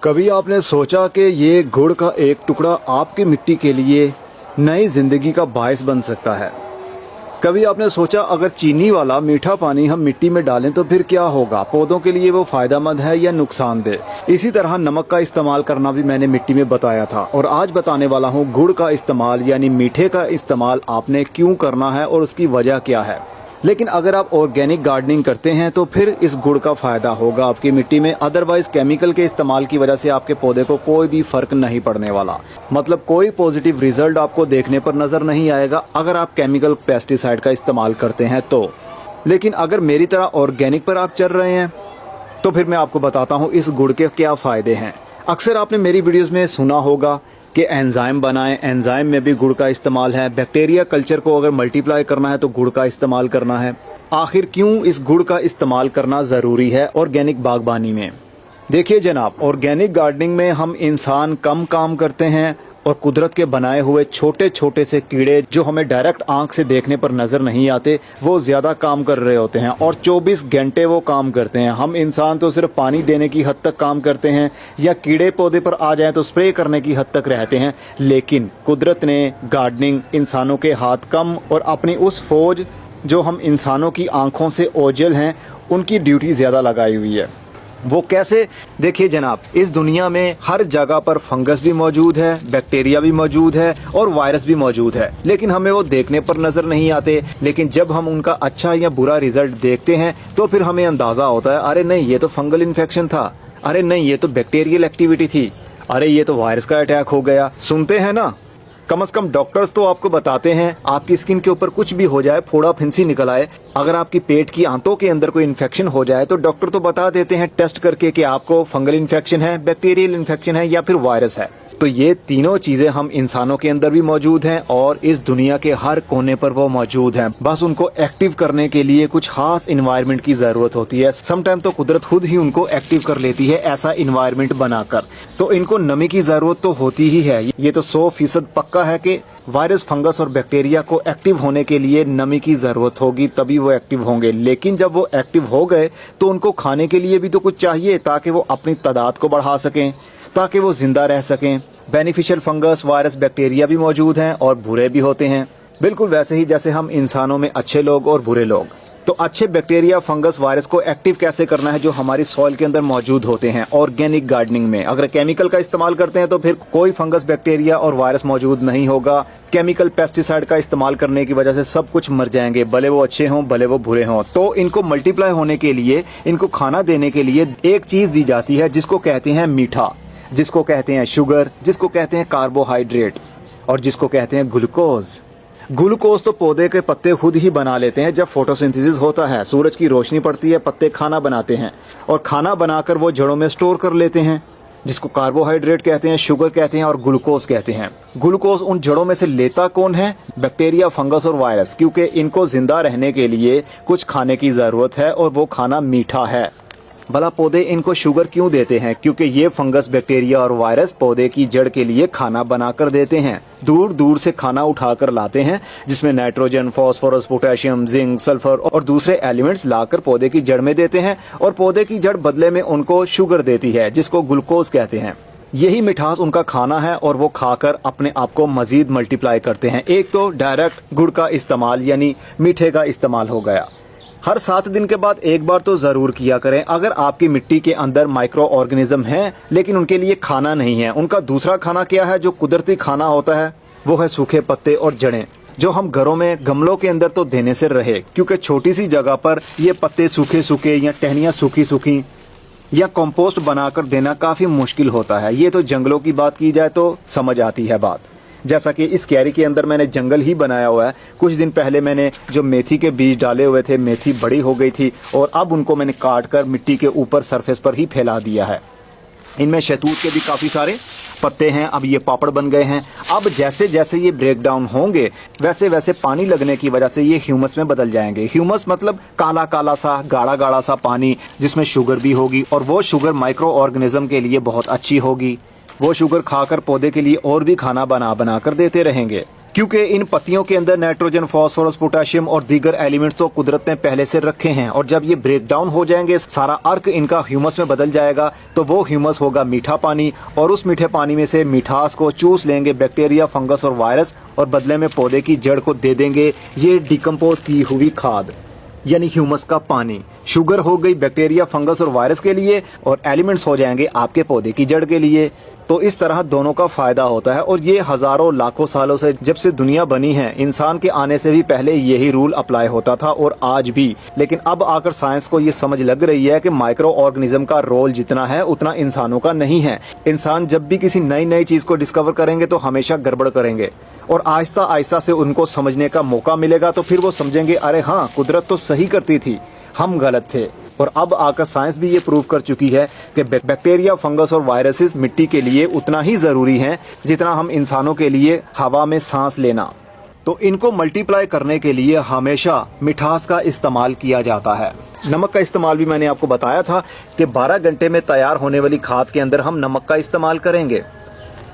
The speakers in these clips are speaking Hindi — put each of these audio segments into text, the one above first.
कभी आपने सोचा कि ये गुड़ का एक टुकड़ा आपकी मिट्टी के लिए नई जिंदगी का बायस बन सकता है? कभी आपने सोचा अगर चीनी वाला मीठा पानी हम मिट्टी में डालें तो फिर क्या होगा? पौधों के लिए वो फायदेमंद है या नुकसानदेह? इसी तरह नमक का इस्तेमाल करना भी मैंने मिट्टी में बताया था और आज बताने वाला हूँ गुड़ का इस्तेमाल यानी मीठे का इस्तेमाल आपने क्यों करना है और उसकी वजह क्या है। लेकिन अगर आप ऑर्गेनिक गार्डनिंग करते हैं तो फिर इस गुड़ का फायदा होगा आपकी मिट्टी में। अदरवाइज केमिकल के इस्तेमाल की वजह से आपके पौधे को कोई भी फर्क नहीं पड़ने वाला, मतलब कोई पॉजिटिव रिजल्ट आपको देखने पर नजर नहीं आएगा अगर आप केमिकल पेस्टिसाइड का इस्तेमाल करते हैं तो। लेकिन अगर मेरी तरह ऑर्गेनिक पर आप चल रहे हैं तो फिर मैं आपको बताता हूँ इस गुड़ के क्या फायदे हैं। अक्सर आपने मेरी वीडियोस में सुना होगा कि एंजाइम बनाएं, एंजाइम में भी गुड़ का इस्तेमाल है। बैक्टीरिया कल्चर को अगर मल्टीप्लाई करना है तो गुड़ का इस्तेमाल करना है। आखिर क्यों इस गुड़ का इस्तेमाल करना ज़रूरी है ऑर्गेनिक बागबानी में? देखिए जनाब, ऑर्गेनिक गार्डनिंग में हम इंसान कम काम करते हैं और कुदरत के बनाए हुए छोटे छोटे से कीड़े जो हमें डायरेक्ट आंख से देखने पर नजर नहीं आते वो ज्यादा काम कर रहे होते हैं और 24 घंटे वो काम करते हैं। हम इंसान तो सिर्फ पानी देने की हद तक काम करते हैं या कीड़े पौधे पर आ जाएं तो स्प्रे करने की हद तक रहते हैं। लेकिन कुदरत ने गार्डनिंग इंसानों के हाथ कम और अपनी उस फौज जो हम इंसानों की आंखों से ओझल हैं उनकी ड्यूटी ज्यादा लगाई हुई है। वो कैसे? देखिए जनाब, इस दुनिया में हर जगह पर फंगस भी मौजूद है, बैक्टीरिया भी मौजूद है और वायरस भी मौजूद है, लेकिन हमें वो देखने पर नजर नहीं आते। लेकिन जब हम उनका अच्छा या बुरा रिजल्ट देखते हैं तो फिर हमें अंदाजा होता है, अरे नहीं ये तो फंगल इन्फेक्शन था, अरे नहीं ये तो बैक्टीरियल एक्टिविटी थी, अरे ये तो वायरस का अटैक हो गया। सुनते हैं ना? कम से कम डॉक्टर्स तो आपको बताते हैं आपकी स्किन के ऊपर कुछ भी हो जाए, फोड़ा फिंसी निकल आए, अगर आपकी पेट की आंतों के अंदर कोई इन्फेक्शन हो जाए तो डॉक्टर तो बता देते हैं टेस्ट करके कि आपको फंगल इन्फेक्शन है, बैक्टीरियल इन्फेक्शन है या फिर वायरस है। तो ये तीनों चीजें हम इंसानों के अंदर भी मौजूद हैं और इस दुनिया के हर कोने पर वो मौजूद हैं। बस उनको एक्टिव करने के लिए कुछ खास इन्वायरमेंट की जरूरत होती है। समटाइम तो कुदरत खुद ही उनको एक्टिव कर लेती है ऐसा इन्वायरमेंट बनाकर। तो इनको नमी की जरूरत तो होती ही है। ये तो 100% पक्का है कि वायरस, फंगस और बैक्टीरिया को एक्टिव होने के लिए नमी की जरूरत होगी, तभी वो एक्टिव होंगे। लेकिन जब वो एक्टिव हो गए तो उनको खाने के लिए भी तो कुछ चाहिए ताकि वो अपनी तादाद को बढ़ा सकें, ताकि वो जिंदा रह सकें। बेनिफिशियल फंगस, वायरस, बैक्टीरिया भी मौजूद हैं और बुरे भी होते हैं, बिल्कुल वैसे ही जैसे हम इंसानों में अच्छे लोग और बुरे लोग। तो अच्छे बैक्टीरिया, फंगस, वायरस को एक्टिव कैसे करना है जो हमारी सॉइल के अंदर मौजूद होते हैं ऑर्गेनिक गार्डनिंग में। अगर केमिकल का इस्तेमाल करते हैं तो फिर कोई फंगस, बैक्टीरिया और वायरस मौजूद नहीं होगा। केमिकल पेस्टिसाइड का इस्तेमाल करने की वजह से सब कुछ मर जाएंगे, भले वो अच्छे हों भले वो बुरे हों। तो इनको मल्टीप्लाई होने के लिए, इनको खाना देने के लिए एक चीज दी जाती है जिसको कहते हैं मीठा, जिसको कहते हैं शुगर, जिसको कहते हैं कार्बोहाइड्रेट और जिसको कहते हैं ग्लूकोज। ग्लूकोज तो पौधे के पत्ते खुद ही बना लेते हैं जब फोटोसिंथेसिस होता है, सूरज की रोशनी पड़ती है, पत्ते खाना बनाते हैं और खाना बनाकर वो जड़ों में स्टोर कर लेते हैं, जिसको कार्बोहाइड्रेट कहते हैं, शुगर कहते हैं और ग्लूकोज कहते हैं। ग्लूकोज उन जड़ों में से लेता कौन है? बैक्टीरिया, फंगस और वायरस, क्योंकि इनको जिंदा रहने के लिए कुछ खाने की जरूरत है और वो खाना मीठा है। भला पौधे इनको शुगर क्यों देते हैं? क्योंकि ये फंगस, बैक्टीरिया और वायरस पौधे की जड़ के लिए खाना बनाकर देते हैं, दूर दूर से खाना उठाकर लाते हैं जिसमें nitrogen, phosphorus, potassium, zinc, sulphur और दूसरे एलिमेंट्स लाकर पौधे की जड़ में देते हैं और पौधे की जड़ बदले में उनको शुगर देती है जिसको ग्लूकोज कहते हैं। यही मिठास उनका खाना है और वो खाकर अपने आप को मजीद मल्टीप्लाई करते हैं। एक तो डायरेक्ट गुड़ का इस्तेमाल यानी मीठे का इस्तेमाल हो गया। हर 7 दिन के बाद एक बार तो जरूर किया करें। अगर आपकी मिट्टी के अंदर माइक्रो ऑर्गेनिज्म हैं लेकिन उनके लिए खाना नहीं है, उनका दूसरा खाना क्या है जो कुदरती खाना होता है? वो है सूखे पत्ते और जड़ें, जो हम घरों में गमलों के अंदर तो देने से रहे, क्योंकि छोटी सी जगह पर ये पत्ते सूखे सूखे या टहनियाँ सूखी सूखी या कंपोस्ट बनाकर देना काफी मुश्किल होता है। ये तो जंगलों की बात की जाए तो समझ आती है बात। जैसा कि इस क्यारी के अंदर मैंने जंगल ही बनाया हुआ है। कुछ दिन पहले मैंने जो मेथी के बीज डाले हुए थे, मेथी बड़ी हो गई थी और अब उनको मैंने काट कर मिट्टी के ऊपर सरफेस पर ही फैला दिया है। इनमें शहतूत के भी काफ़ी सारे पत्ते हैं, अब ये पापड़ बन गए हैं। अब जैसे जैसे ये ब्रेक डाउन होंगे वैसे वैसे पानी लगने की वजह से ये ह्यूमस में बदल जाएंगे। ह्यूमस मतलब काला काला सा, गाढ़ा गाढ़ा सा पानी जिसमें शुगर भी होगी और वो शुगर माइक्रो ऑर्गेनिज्म के लिए बहुत अच्छी होगी। वो शुगर खाकर पौधे के लिए और भी खाना बना बना कर देते रहेंगे। क्योंकि इन पत्तियों के अंदर नाइट्रोजन, फास्फोरस, पोटेशियम और दीगर एलिमेंट्स तो कुदरत ने पहले से रखे हैं, और जब ये ब्रेक डाउन हो जाएंगे, सारा अर्क इनका ह्यूमस में बदल जाएगा, तो वो ह्यूमस होगा मीठा पानी, और उस मीठे पानी में से मिठास को चूस लेंगे बैक्टीरिया, फंगस और वायरस, और बदले में पौधे की जड़ को दे देंगे ये डिकम्पोज की हुई खाद, यानी ह्यूमस का पानी। शुगर हो गई बैक्टीरिया, फंगस और वायरस के लिए, और एलिमेंट्स हो जाएंगे आपके पौधे की जड़ के लिए। तो इस तरह दोनों का फायदा होता है, और ये हजारों लाखों सालों से जब से दुनिया बनी है, इंसान के आने से भी पहले यही रूल अप्लाई होता था, और आज भी। लेकिन अब आकर साइंस को ये समझ लग रही है कि माइक्रो ऑर्गेनिज्म का रोल जितना है उतना इंसानों का नहीं है। इंसान जब भी किसी नई नई चीज को डिस्कवर करेंगे तो हमेशा गड़बड़ करेंगे, और आहिस्ता आहिस्ता से उनको समझने का मौका मिलेगा, तो फिर वो समझेंगे अरे हाँ, कुदरत तो सही करती थी, हम गलत थे। और अब आकर साइंस भी ये प्रूव कर चुकी है कि बैक्टीरिया, फंगस और वायरसेस मिट्टी के लिए उतना ही जरूरी हैं जितना हम इंसानों के लिए हवा में सांस लेना। तो इनको मल्टीप्लाई करने के लिए हमेशा मिठास का इस्तेमाल किया जाता है। नमक का इस्तेमाल भी मैंने आपको बताया था कि 12 घंटे में तैयार होने वाली खाद के अंदर हम नमक का इस्तेमाल करेंगे,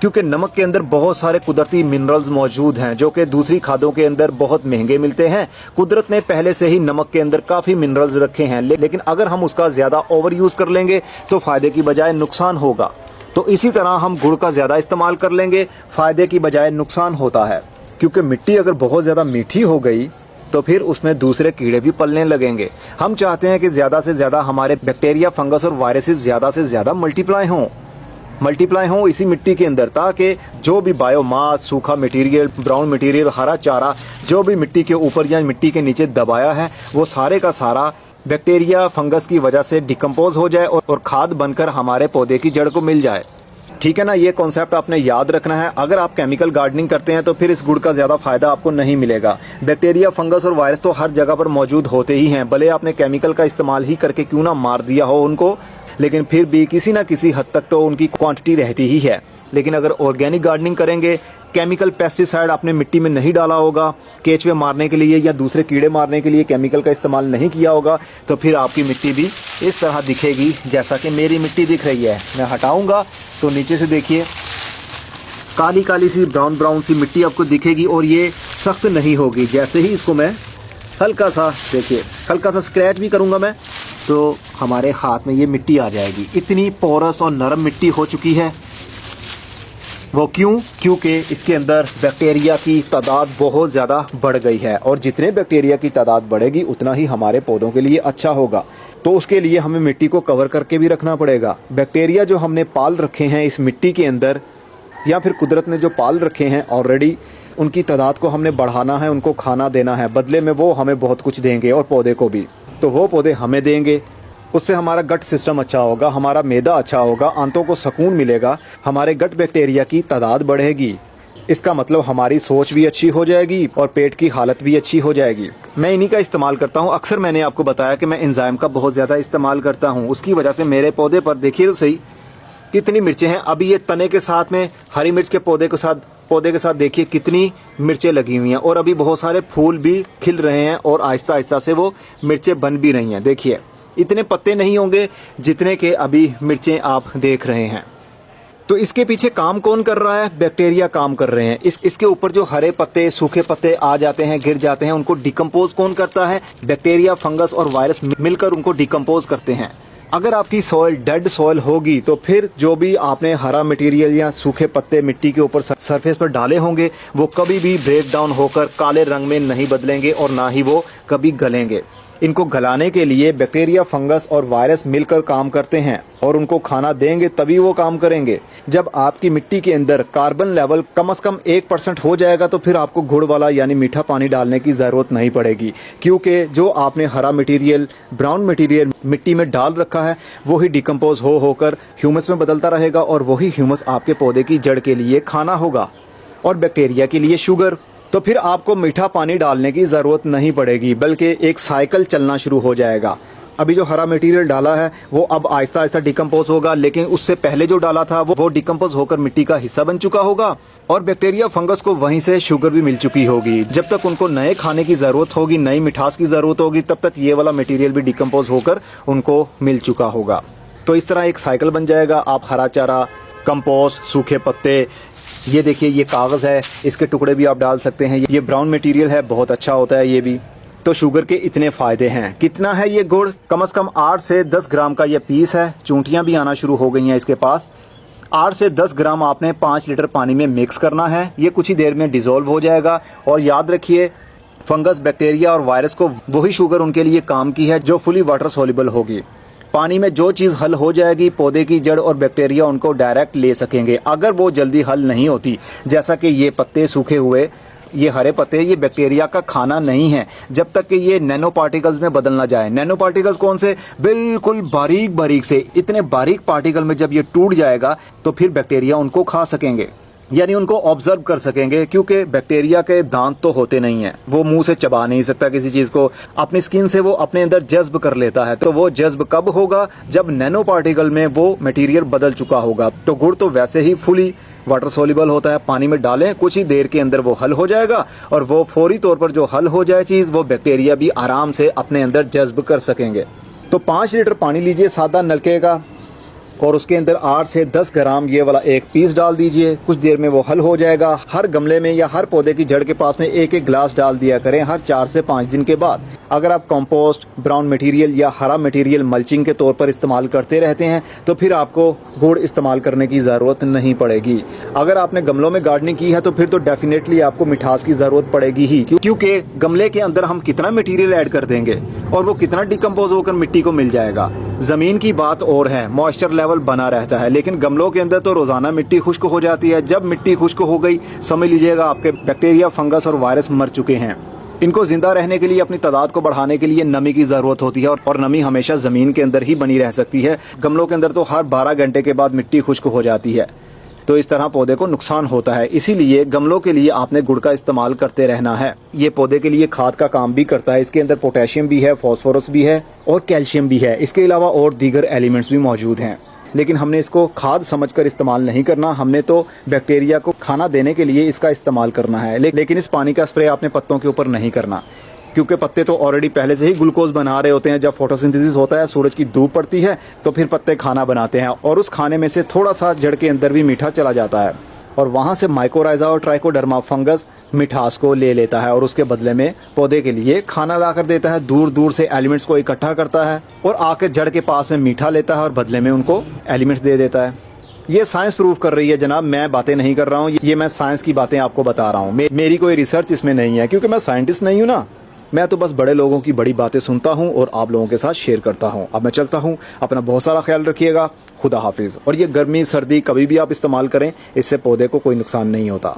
क्योंकि नमक के अंदर बहुत सारे कुदरती मिनरल्स मौजूद हैं जो कि दूसरी खादों के अंदर बहुत महंगे मिलते हैं। कुदरत ने पहले से ही नमक के अंदर काफ़ी मिनरल्स रखे हैं, लेकिन अगर हम उसका ज़्यादा ओवर यूज़ कर लेंगे तो फ़ायदे की बजाय नुकसान होगा। तो इसी तरह हम गुड़ का ज़्यादा इस्तेमाल कर लेंगे, फ़ायदे की बजाय नुकसान होता है, क्योंकि मिट्टी अगर बहुत ज़्यादा मीठी हो गई तो फिर उसमें दूसरे कीड़े भी पलने लगेंगे। हम चाहते हैं कि ज़्यादा से ज़्यादा हमारे बैक्टीरिया, फंगस और वायरसेस ज़्यादा से ज़्यादा मल्टीप्लाई हों इसी मिट्टी के अंदर, ताकि जो भी बायोमास, सूखा मटेरियल, ब्राउन मटेरियल, हरा चारा जो भी मिट्टी के ऊपर या मिट्टी के नीचे दबाया है, वो सारे का सारा बैक्टीरिया, फंगस की वजह से डिकम्पोज हो जाए और खाद बनकर हमारे पौधे की जड़ को मिल जाए। ठीक है ना, ये कॉन्सेप्ट आपने याद रखना है। अगर आप केमिकल गार्डनिंग करते हैं तो फिर इस गुड़ का ज़्यादा फायदा आपको नहीं मिलेगा। बैक्टीरिया, फंगस और वायरस तो हर जगह पर मौजूद होते ही हैं, भले आपने केमिकल का इस्तेमाल ही करके क्यों ना मार दिया हो उनको, लेकिन फिर भी किसी न किसी हद तक तो उनकी क्वांटिटी रहती ही है। लेकिन अगर ऑर्गेनिक गार्डनिंग करेंगे, केमिकल पेस्टिसाइड आपने मिट्टी में नहीं डाला होगा, केचुए मारने के लिए या दूसरे कीड़े मारने के लिए केमिकल का इस्तेमाल नहीं किया होगा, तो फिर आपकी मिट्टी भी इस तरह दिखेगी जैसा कि मेरी मिट्टी दिख रही है। मैं हटाऊंगा तो नीचे से देखिए काली काली सी, ब्राउन ब्राउन सी मिट्टी आपको दिखेगी, और ये सख्त नहीं होगी। जैसे ही इसको मैं हल्का सा, देखिए हल्का सा स्क्रैच भी करूंगा मैं, तो हमारे हाथ में ये मिट्टी आ जाएगी। इतनी पोरस और नरम मिट्टी हो चुकी है। वो क्यों? क्योंकि इसके अंदर बैक्टीरिया की तादाद बहुत ज़्यादा बढ़ गई है, और जितने बैक्टीरिया की तादाद बढ़ेगी उतना ही हमारे पौधों के लिए अच्छा होगा। तो उसके लिए हमें मिट्टी को कवर करके भी रखना पड़ेगा। बैक्टीरिया जो हमने पाल रखे हैं इस मिट्टी के अंदर, या फिर कुदरत ने जो पाल रखे हैं ऑलरेडी, उनकी तादाद को हमने बढ़ाना है, उनको खाना देना है। बदले में वो हमें बहुत कुछ देंगे, और पौधे को भी। तो वो पौधे हमें देंगे, उससे हमारा गट सिस्टम अच्छा होगा, हमारा मैदा अच्छा होगा, आंतों को सुकून मिलेगा, हमारे गट बैक्टीरिया की तादाद बढ़ेगी। इसका मतलब हमारी सोच भी अच्छी हो जाएगी और पेट की हालत भी अच्छी हो जाएगी। मैं इन्हीं का इस्तेमाल करता हूँ। अक्सर मैंने आपको बताया कि मैं एंजाइम का बहुत ज़्यादा इस्तेमाल करता हूँ। उसकी वजह से मेरे पौधे पर देखिए तो सही कितनी मिर्चें हैं। अभी ये तने के साथ में हरी मिर्च के पौधे के साथ देखिए कितनी मिर्चें लगी हुई हैं, और अभी बहुत सारे फूल भी खिल रहे हैं, और आहिस्ता आहिस्ता से वो मिर्चें बन भी रही हैं। देखिए इतने पत्ते नहीं होंगे जितने के अभी मिर्चें आप देख रहे हैं। तो इसके पीछे काम कौन कर रहा है? बैक्टीरिया काम कर रहे हैं। इसके ऊपर जो हरे पत्ते, सूखे पत्ते आ जाते हैं, गिर जाते हैं, उनको डिकम्पोज कौन करता है? बैक्टीरिया, फंगस और वायरस मिलकर उनको डिकम्पोज करते हैं। अगर आपकी सॉइल डेड सॉइल होगी तो फिर जो भी आपने हरा मटेरियल या सूखे पत्ते मिट्टी के ऊपर सरफेस पर डाले होंगे, वो कभी भी ब्रेक डाउन होकर काले रंग में नहीं बदलेंगे, और ना ही वो कभी गलेंगे। इनको गलाने के लिए बैक्टीरिया, फंगस और वायरस मिलकर काम करते हैं, और उनको खाना देंगे तभी वो काम करेंगे। जब आपकी मिट्टी के अंदर कार्बन लेवल कम से कम 1% हो जाएगा तो फिर आपको गुड़ वाला यानी मीठा पानी डालने की ज़रूरत नहीं पड़ेगी, क्योंकि जो आपने हरा मटेरियल, ब्राउन मटेरियल मिट्टी में डाल रखा है वो ही डिकम्पोज होकर ह्यूमस में बदलता रहेगा, और वही ह्यूमस आपके पौधे की जड़ के लिए खाना होगा, और बैक्टीरिया के लिए शुगर। तो फिर आपको मीठा पानी डालने की ज़रूरत नहीं पड़ेगी, बल्कि एक साइकिल चलना शुरू हो जाएगा। अभी जो हरा मटेरियल डाला है वो अब आहिस्ता आहिस्ता डिकम्पोज होगा, लेकिन उससे पहले जो डाला था वो डिकम्पोज होकर मिट्टी का हिस्सा बन चुका होगा, और बैक्टीरिया, फंगस को वहीं से शुगर भी मिल चुकी होगी। जब तक उनको नए खाने की ज़रूरत होगी, नई मिठास की ज़रूरत होगी, तब तक ये वाला मटेरियल भी डिकम्पोज होकर उनको मिल चुका होगा। तो इस तरह एक साइकिल बन जाएगा। आप हरा चारा, कंपोस्ट, सूखे पत्ते, ये देखिए, ये कागज़ है, इसके टुकड़े भी आप डाल सकते हैं। ये ब्राउन मटेरियल है, बहुत अच्छा होता है ये भी। तो शुगर के इतने फ़ायदे हैं। कितना है ये गुड़? कम से कम 8 से 10 ग्राम का ये पीस है। चूंटियाँ भी आना शुरू हो गई हैं इसके पास। 8 से 10 ग्राम आपने 5 लीटर पानी में मिक्स करना है। ये कुछ ही देर में डिज़ोल्व हो जाएगा। और याद रखिए, फंगस, बैक्टीरिया और वायरस को वही शुगर उनके लिए काम की है जो फुली वाटर सोल्यूबल होगी। पानी में जो चीज़ हल हो जाएगी, पौधे की जड़ और बैक्टीरिया उनको डायरेक्ट ले सकेंगे। अगर वो जल्दी हल नहीं होती, जैसा कि ये पत्ते सूखे हुए, ये हरे पत्ते, ये बैक्टीरिया का खाना नहीं है जब तक कि ये नैनो पार्टिकल्स में बदल ना जाए। नैनो पार्टिकल्स कौन से? बिल्कुल बारीक बारीक से। इतने बारीक पार्टिकल में जब ये टूट जाएगा तो फिर बैक्टीरिया उनको खा सकेंगे, यानी उनको ऑब्जर्व कर सकेंगे। क्योंकि बैक्टीरिया के दांत तो होते नहीं है, वो मुंह से चबा नहीं सकता किसी चीज को, अपनी स्किन से वो अपने अंदर जज्ब कर लेता है। तो वो जज्ब कब होगा? जब नैनो पार्टिकल में वो मटेरियल बदल चुका होगा। तो गुड़ तो वैसे ही फुली वाटर सोल्यूबल होता है। पानी में डालें, कुछ ही देर के अंदर वो हल हो जाएगा। और वो फौरी तौर पर जो हल हो जाए चीज, वो बैक्टीरिया भी आराम से अपने अंदर जज्ब कर सकेंगे। तो 5 लीटर पानी लीजिए सादा नलके का, और उसके अंदर 8 से 10 ग्राम ये वाला एक पीस डाल दीजिए। कुछ देर में वो हल हो जाएगा। हर गमले में या हर पौधे की जड़ के पास में एक एक गिलास डाल दिया करें हर 4 से 5 दिन के बाद। अगर आप कंपोस्ट, ब्राउन मटेरियल या हरा मटेरियल मल्चिंग के तौर पर इस्तेमाल करते रहते हैं तो फिर आपको गुड़ इस्तेमाल करने की ज़रूरत नहीं पड़ेगी। अगर आपने गमलों में गार्डनिंग की है तो फिर तो डेफिनेटली आपको मिठास की ज़रूरत पड़ेगी ही, क्योंकि गमले के अंदर हम कितना मटेरियल ऐड कर देंगे और वो कितना डिकम्पोज होकर मिट्टी को मिल जाएगा। ज़मीन की बात और है, मॉइस्चर लेवल बना रहता है, लेकिन गमलों के अंदर तो रोज़ाना मिट्टी खुश्क हो जाती है। जब मिट्टी खुश्क हो गई, समझ लीजिएगा आपके बैक्टीरिया, फंगस और वायरस मर चुके हैं। इनको जिंदा रहने के लिए, अपनी तादाद को बढ़ाने के लिए नमी की ज़रूरत होती है, और नमी हमेशा ज़मीन के अंदर ही बनी रह सकती है। गमलों के अंदर तो हर 12 घंटे के बाद मिट्टी खुश्क हो जाती है, तो इस तरह पौधे को नुकसान होता है। इसीलिए गमलों के लिए आपने गुड़ का इस्तेमाल करते रहना है। ये पौधे के लिए खाद का काम भी करता है। इसके अंदर पोटेशियम भी है, फास्फोरस भी है और कैल्शियम भी है। इसके अलावा और दीगर एलिमेंट्स भी मौजूद हैं, लेकिन हमने इसको खाद समझकर इस्तेमाल नहीं करना। हमने तो बैक्टीरिया को खाना देने के लिए इसका इस्तेमाल करना है। लेकिन इस पानी का स्प्रे आपने पत्तों के ऊपर नहीं करना, क्योंकि पत्ते तो ऑलरेडी पहले से ही ग्लूकोज बना रहे होते हैं। जब फोटोसिंथेसिस होता है, सूरज की धूप पड़ती है, तो फिर पत्ते खाना बनाते हैं, और उस खाने में से थोड़ा सा जड़ के अंदर भी मीठा चला जाता है, और वहाँ से माइकोराइजा और ट्राइकोडर्मा फंगस मिठास को ले लेता है और उसके बदले में पौधे के लिए खाना ला कर देता है। दूर दूर से एलिमेंट्स को इकट्ठा करता है और आकर जड़ के पास में मीठा लेता है और बदले में उनको एलिमेंट्स दे देता है। ये साइंस प्रूव कर रही है जनाब, मैं बातें नहीं कर रहा हूँ। ये मैं साइंस की बातें आपको बता रहा हूँ। मेरी कोई रिसर्च इसमें नहीं है, क्योंकि मैं साइंटिस्ट नहीं हूँ ना। मैं तो बस बड़े लोगों की बड़ी बातें सुनता हूँ और आप लोगों के साथ शेयर करता हूँ। अब मैं चलता हूँ, अपना बहुत सारा ख्याल रखिएगा। खुदा हाफिज। और ये गर्मी सर्दी कभी भी आप इस्तेमाल करें, इससे पौधे को कोई नुकसान नहीं होता।